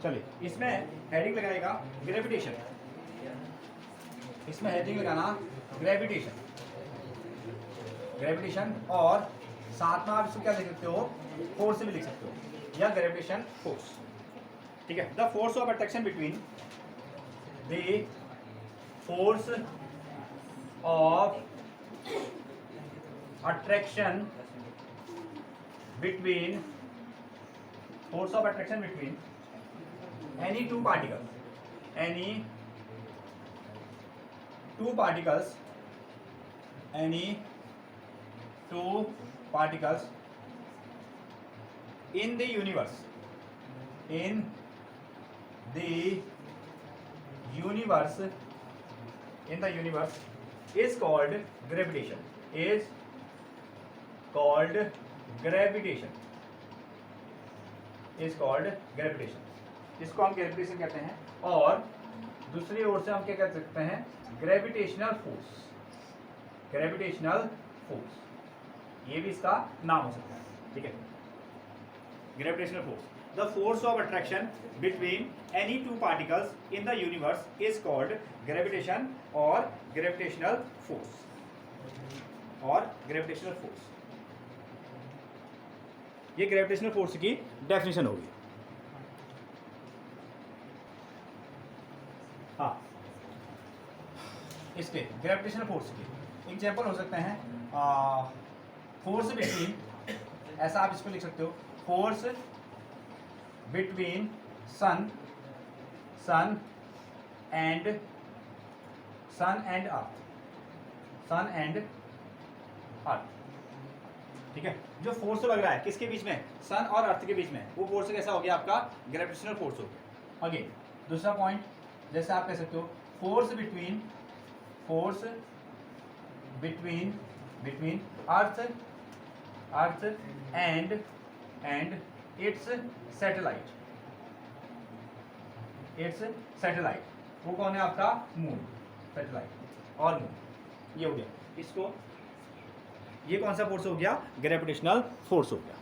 चलिए इसमें हेडिंग लगाएगा ग्रेविटेशन, इसमें हेडिंग लगाना ग्रेविटेशन, ग्रेविटेशन, और साथ में आप इसको क्या लिख सकते हो, फोर्स भी लिख सकते हो, या ग्रेविटेशन फोर्स। ठीक है, the force of attraction between the force of attraction between force of attraction between any two particles, any two particles, any two particles in the universe, in the universe, in the universe is called gravitation, is called gravitation, is called gravitation, इसको हम gravitation कहते हैं। और दूसरी ओर से हम क्या कह सकते हैं, ग्रेविटेशनल फोर्स, ग्रेविटेशनल फोर्स, ये भी इसका नाम हो सकता है। ठीक है, gravitational force, the force of attraction between any two particles in the universe is called gravitation और ग्रेविटेशनल फोर्स, और ग्रेविटेशनल फोर्स, ये ग्रेविटेशनल फोर्स की डेफिनेशन होगी। हाँ, इसके ग्रेविटेशनल फोर्स के एग्जाम्पल हो सकते हैं फोर्स बिटवीन, ऐसा आप इसको लिख सकते हो, force between sun, sun and earth, sun and earth. ठीक है, जो फोर्स लग रहा है किसके बीच में, सन और अर्थ के बीच में, वो फोर्स कैसा हो गया आपका, ग्रेविटेशनल फोर्स हो गया। अगेन दूसरा पॉइंट, जैसे आप कह सकते हो force between, force between, between earth, earth and it's satellite, it's satellite, वो कौन है आपका, मून, सैटेलाइट और मून, ये हो गया। इसको, ये कौन सा फोर्स हो गया, ग्रेविटेशनल फोर्स हो गया।